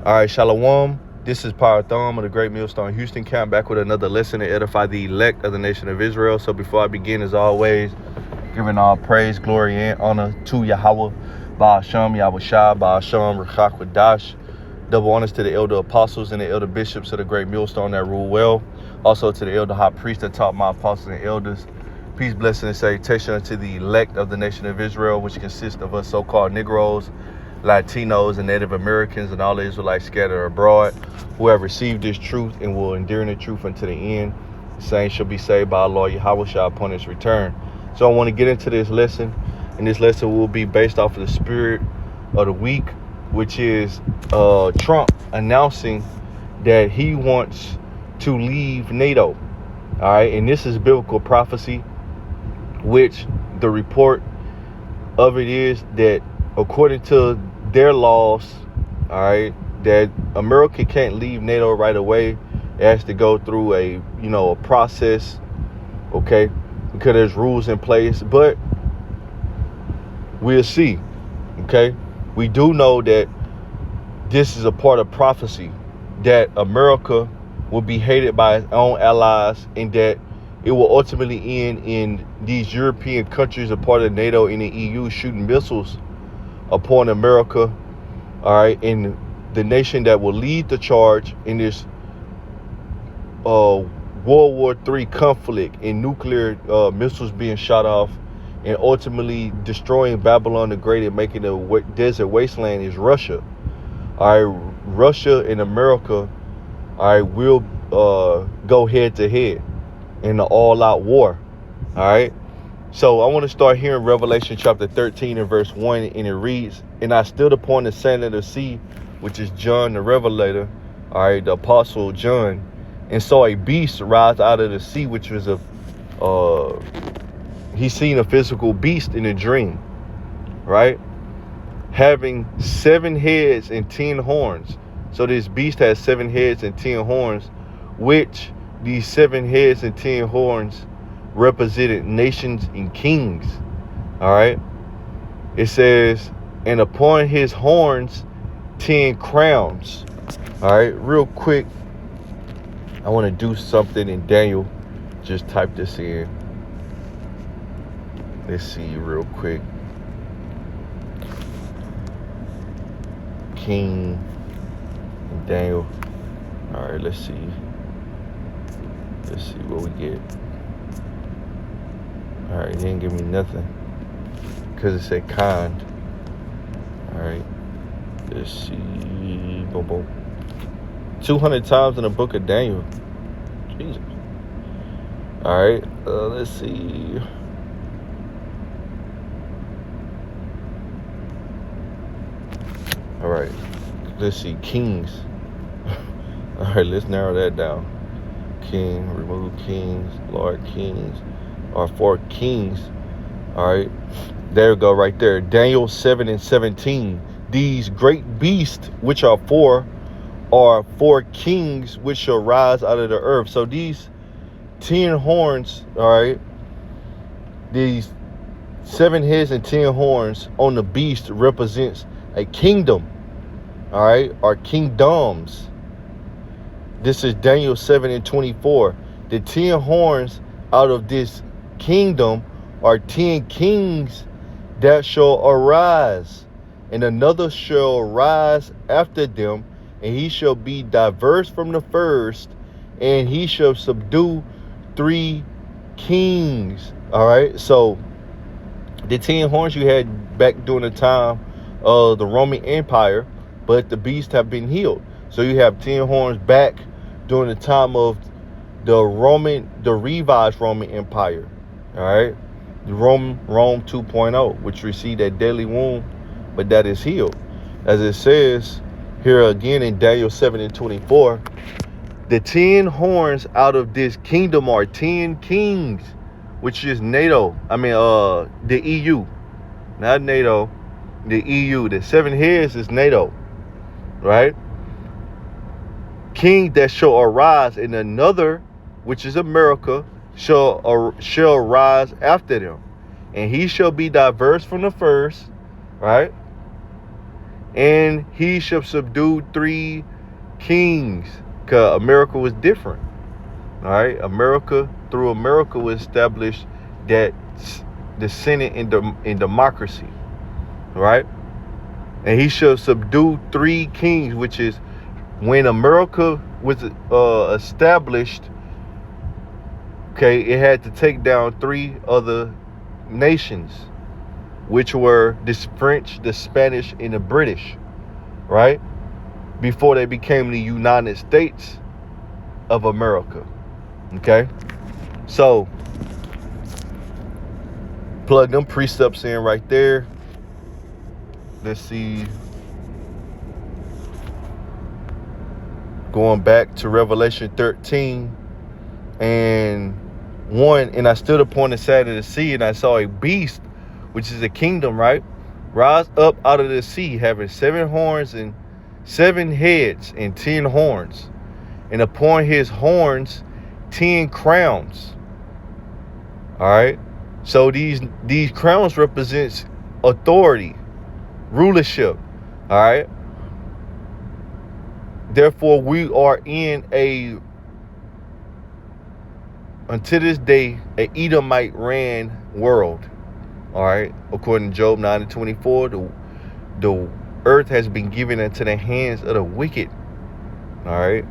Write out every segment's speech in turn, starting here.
All right, Shalom. This is Power Thumb of the Great Millstone Houston Camp, back with another lesson to edify the elect of the nation of Israel. So before I begin, as always, giving all praise, glory, and honor to Yahweh, Ba'asham, Yahweh Shai, Ba'asham, Rechak Wadash. Double honors to the elder apostles and the elder bishops of the Great Millstone that rule well. Also to the elder high priest that taught my apostles and elders. Peace, blessing, and salutation unto the elect of the nation of Israel, which consists of us so-called Negroes, Latinos, and Native Americans, and all the Israelites scattered abroad, who have received this truth and will endure in the truth unto the end. The same shall be saved by our Lord Yahweh Shai upon his return. So I want to get into this lesson, and this lesson will be based off of the spirit of the week, which is Trump announcing that he wants to leave NATO. All right, and this is biblical prophecy, which the report of it is that according to their laws, all right, that America can't leave NATO right away. It has to go through a process, okay, because there's rules in place, but we'll see, okay. We do know that this is a part of prophecy, that America will be hated by its own allies, and that it will ultimately end in these European countries, a part of NATO and the EU, shooting missiles upon America, all right, and the nation that will lead the charge in this World War III conflict, and nuclear missiles being shot off and ultimately destroying Babylon the Great and making a desert wasteland, is Russia. All right, Russia and America, all right, will go head to head in the all-out war. All right. So I want to start here in Revelation chapter 13 and verse 1, and it reads, "And I stood upon the sand of the sea," which is John the Revelator, all right, the apostle John, "and saw a beast rise out of the sea," which was he seen a physical beast in a dream, right? "Having 7 heads and 10 horns." So this beast has 7 heads and 10 horns, which these 7 heads and 10 horns represented nations and kings. All right. It says, "And upon his horns 10 crowns." All right. Real quick, I want to do something in Daniel. Just type this in. Let's see real quick. King and Daniel. All right. Let's see. Let's see what we get. All right, he didn't give me nothing because it said kind. All right, let's see. Boom, boom. 200 times in the book of Daniel. Jesus. All right, let's see. All right, let's see. Kings. All right, let's narrow that down. King, remove kings, Lord kings. Or 4 kings. All right, there we go, right there. Daniel 7 and 17. "These great beasts, which are 4, are 4 kings which shall rise out of the earth." So these 10 horns, all right, these 7 heads and 10 horns on the beast represents a kingdom, all right, or kingdoms. This is Daniel 7 and 24. "The 10 horns out of this kingdom are 10 kings that shall arise, and another shall rise after them, and he shall be diverse from the first, and he shall subdue 3 kings." All right, so the 10 horns you had back during the time of the Roman Empire, but the beasts have been healed. So you have 10 horns back during the time of the revised Roman Empire. All right, Rome 2.0, which received that deadly wound, but that is healed. As it says here again in Daniel 7 and 24, "The 10 horns out of this kingdom are 10 kings," which is NATO. The EU, not NATO, the EU. The 7 heads is NATO, right? "King that shall arise, and another, which is America, shall rise after them, and he shall be diverse from the first," right? And he shall subdue 3 kings. Because America was different. All right. Through America was established that the Senate in democracy. Right. And he shall subdue 3 kings, which is when America was established. Okay, it had to take down 3 other nations, which were the French, the Spanish, and the British, right? Before they became the United States of America. Okay? So, plug them precepts in right there. Let's see. Going back to Revelation 13 and 1, and I stood upon the side of the sea, and I saw a beast, which is a kingdom, right, rise up out of the sea, having 7 horns and 7 heads and 10 horns, and upon his horns 10 crowns. All right. So these crowns represents authority, rulership. All right. Therefore, we are in until this day, a Edomite ran world. All right. According to Job 9:24, the earth has been given into the hands of the wicked. All right.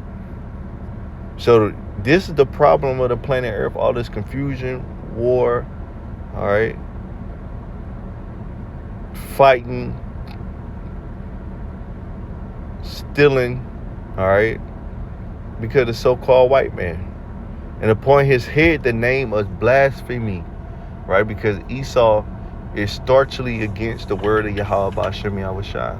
So this is the problem of the planet Earth. All this confusion, war. All right. Fighting, stealing. All right. Because of the so-called white man. And upon his head the name of blasphemy, right? Because Esau is starchily against the word of Yahweh B'Shem Yahushua.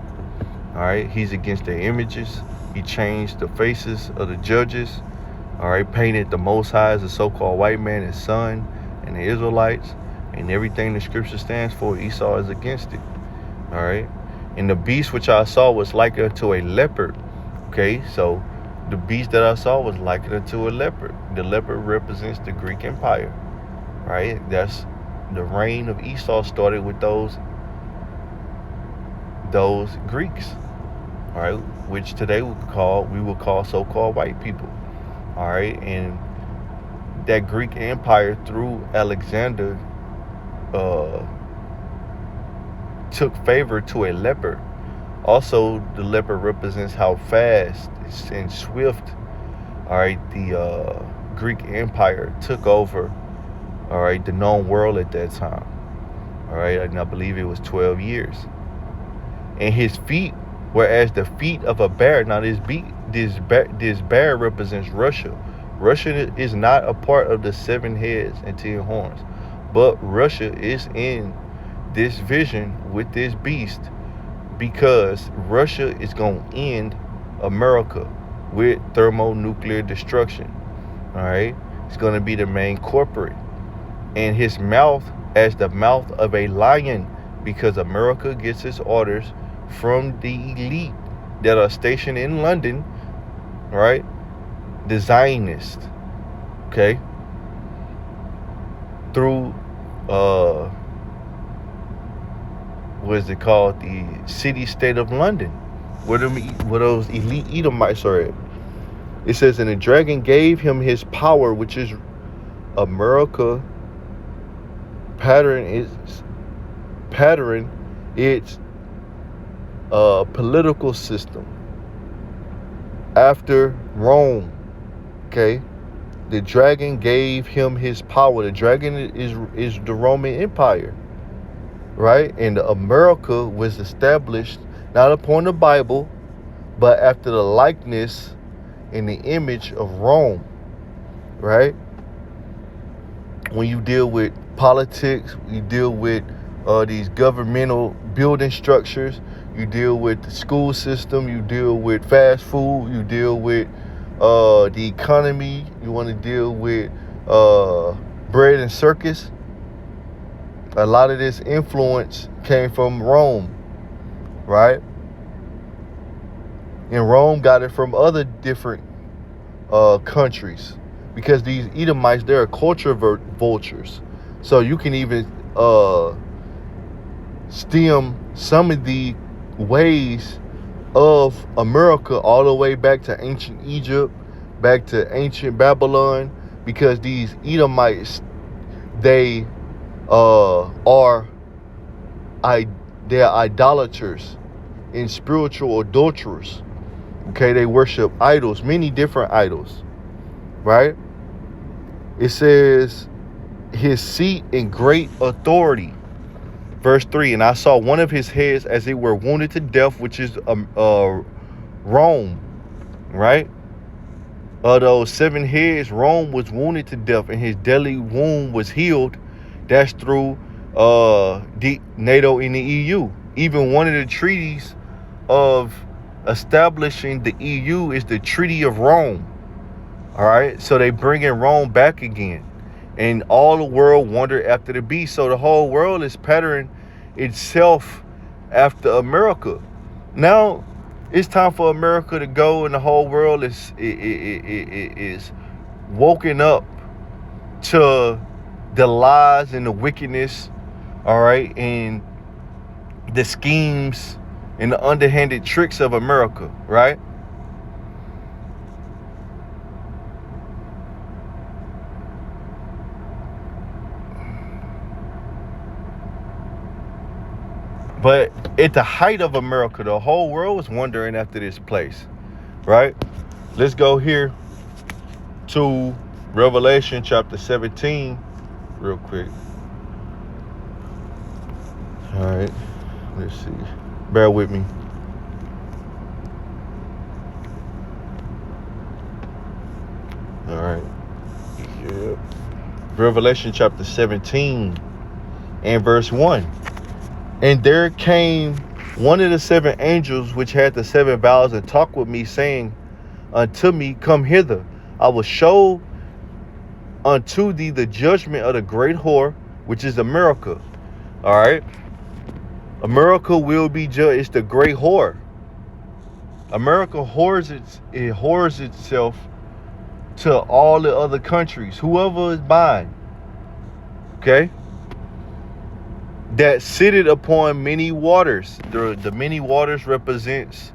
All right, he's against the images. He changed the faces of the judges. All right, painted the Most High as the so-called white man, his son, and the Israelites, and everything the scripture stands for. Esau is against it. All right, and the beast which I saw was like unto a leopard. Okay, so the beast that I saw was likened unto a leopard. The leopard represents the Greek Empire, right? That's the reign of Esau started with those Greeks, all right, which today we will call so-called white people, all right. And that Greek Empire through Alexander took favor to a leopard. Also, the leopard represents how fast and swift, all right, the Greek Empire took over, all right, the known world at that time, all right, and I believe it was 12 years. And his feet were as the feet of a bear. Now, this bear represents Russia. Russia is not a part of the 7 heads and 10 horns, but Russia is in this vision with this beast, because Russia is going to end America with thermonuclear destruction. All right. It's going to be the main corporate. And his mouth as the mouth of a lion, because America gets its orders from the elite that are stationed in London. All right. The Zionists. Okay. Through what is it called? The city-state of London, where those elite Edomites are at. It says, and the dragon gave him his power, which is America, pattern its political system after Rome. Okay, the dragon gave him his power. The dragon is the Roman Empire. Right? And America was established not upon the Bible, but after the likeness and the image of Rome. Right? When you deal with politics, you deal with these governmental building structures, you deal with the school system, you deal with fast food, you deal with the economy, you want to deal with bread and circus. A lot of this influence came from Rome, right? And Rome got it from other different countries, because these Edomites, they're culture vultures. So you can even stem some of the ways of America all the way back to ancient Egypt, back to ancient Babylon, because these Edomites, they are they're idolaters and spiritual adulterers. Okay, they worship idols, many different idols, right? It says his seat in great authority. Verse 3, and I saw one of his heads as it were wounded to death, which is Rome, right? Of those 7 heads, Rome was wounded to death, and his deadly wound was healed. That's through NATO and the EU. Even one of the treaties of establishing the EU is the Treaty of Rome. All right, so they bringing Rome back again, and all the world wander after the beast. So the whole world is patterning itself after America. Now it's time for America to go, and the whole world is woken up to the lies and the wickedness, all right, and the schemes and the underhanded tricks of America, right? But at the height of America, the whole world was wondering after this place, right? Let's go here to Revelation chapter 17 real quick. All right, let's see. Bear with me. All right. Yep. Revelation chapter 17 and verse 1. And there came one of the 7 angels which had the 7 vials and talked with me, saying unto me, Come hither, I will show unto thee the judgment of the great whore, which is America. All right. America will be judged. It's the great whore. America whores itself to all the other countries, whoever is buying. Okay. That sitteth upon many waters. The many waters represents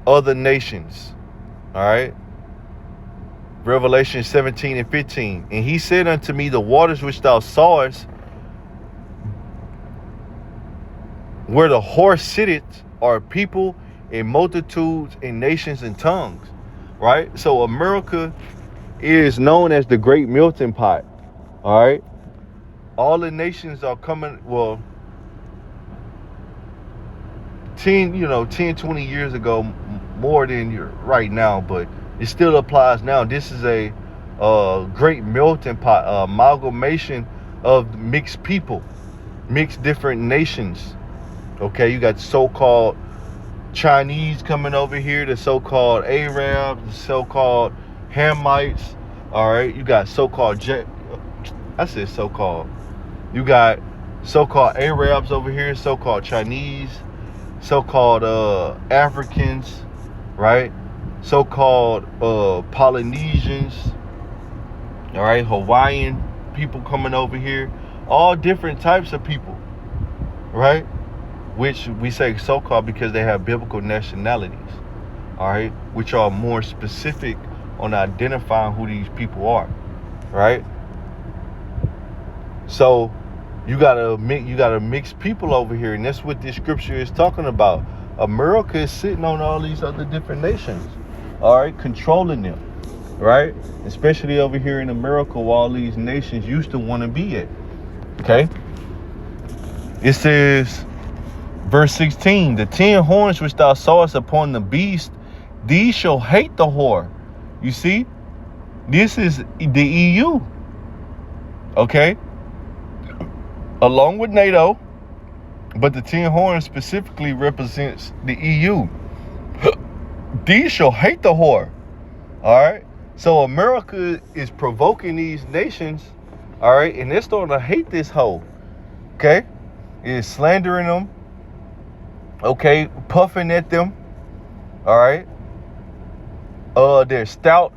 other nations. All right. Revelation 17 and 15. And he said unto me, the waters which thou sawest, where the horse sitteth, are people and multitudes and nations and tongues. Right. So America is known as the great melting pot. All right. All the nations are coming, well, 10, 20 years ago, more than right now, but it still applies now. This is a great melting pot, amalgamation of mixed people, mixed different nations. Okay, you got so-called Chinese coming over here, the so-called Arabs, the so-called Hamites. All right, you got so-called, you got so-called Arabs over here, so-called Chinese, so-called Africans, right? So-called Polynesians, all right? Hawaiian people coming over here. All different types of people, right? Which we say so-called because they have biblical nationalities, all right? Which are more specific on identifying who these people are, right? So you gotta mix people over here, and that's what this scripture is talking about. America is sitting on all these other different nations, all right, controlling them, right? Especially over here in America, where all these nations used to want to be at. Okay. It says, verse 16, the 10 horns which thou sawest upon the beast, these shall hate the whore. You see, this is the EU. Okay. Along with NATO, but the 10 horns specifically represents the EU. These shall hate the whore. All right. So America is provoking these nations. All right. And they're starting to hate this hoe. Okay. It is slandering them. Okay. Puffing at them. All right. They're stout.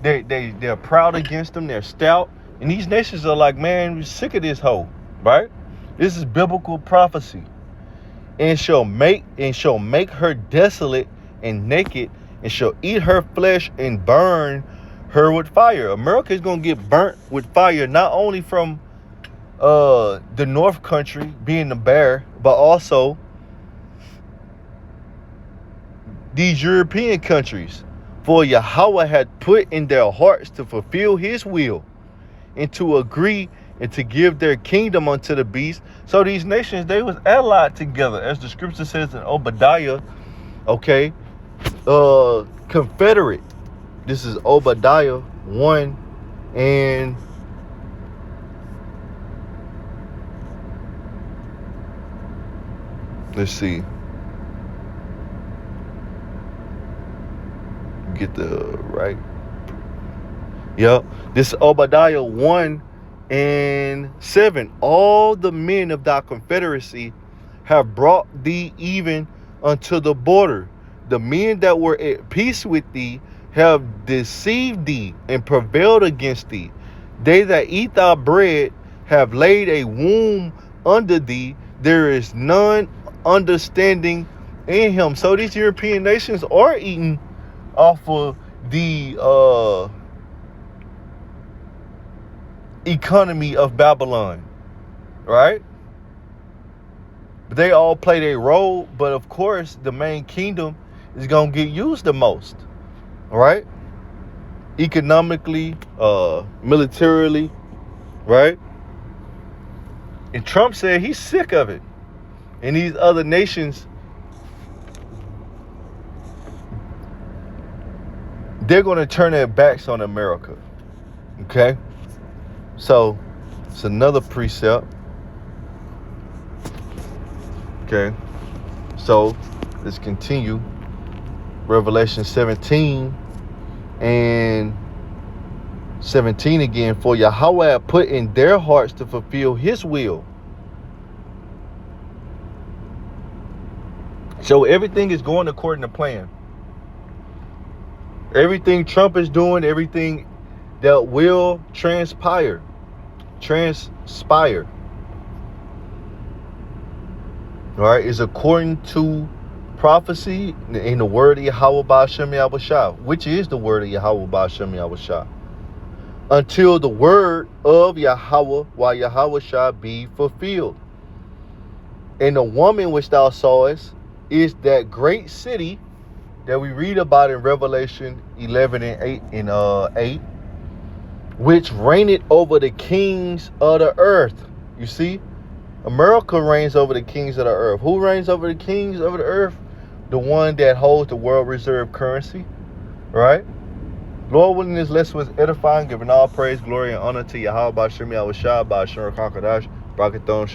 They're proud against them. They're stout. And these nations are like, man, we're sick of this hoe. Right? This is biblical prophecy. and shall make her desolate and naked, and shall eat her flesh and burn her with fire. America is gonna get burnt with fire, not only from the North Country being the bear, but also these European countries. For Yahweh had put in their hearts to fulfill his will, and to agree and to give their kingdom unto the beast. So these nations, they was allied together, as the scripture says in Obadiah, okay, confederate. This is Obadiah 1 and let's see, get the right. Yep. This is Obadiah 1 and 7. All the men of thy confederacy have brought thee even unto the border. The men that were at peace with thee have deceived thee and prevailed against thee. They that eat thy bread have laid a womb under thee. There is none understanding in him. So these European nations are eating off of the economy of Babylon, right? But they all play their role, but of course the main kingdom is gonna get used the most, right? Economically, militarily, right? And Trump said he's sick of it. And these other nations, they're gonna turn their backs on America. Okay? So it's another precept. Okay, so let's continue. Revelation 17 and 17 again. For Yahweh put in their hearts to fulfill his will. So everything is going according to plan. Everything Trump is doing, everything that will transpire. All right, is according to prophecy in the word of Yahweh Ba'ashem Yahushua, which is the word of Yahweh Ba'ashem Yahushua, until the word of Yahweh while Yahushua be fulfilled. And the woman which thou sawest is that great city that we read about in Revelation 11 and 8, which reigneth over the kings of the earth. You see, America reigns over the kings of the earth. Who reigns over the kings of the earth? The one that holds the world reserve currency, right? Lord willing, this lesson was edifying, giving all praise, glory, and honor to Yahweh Ba'ashem Yahushua, Ba'ashem Rakakadash, Brakathon.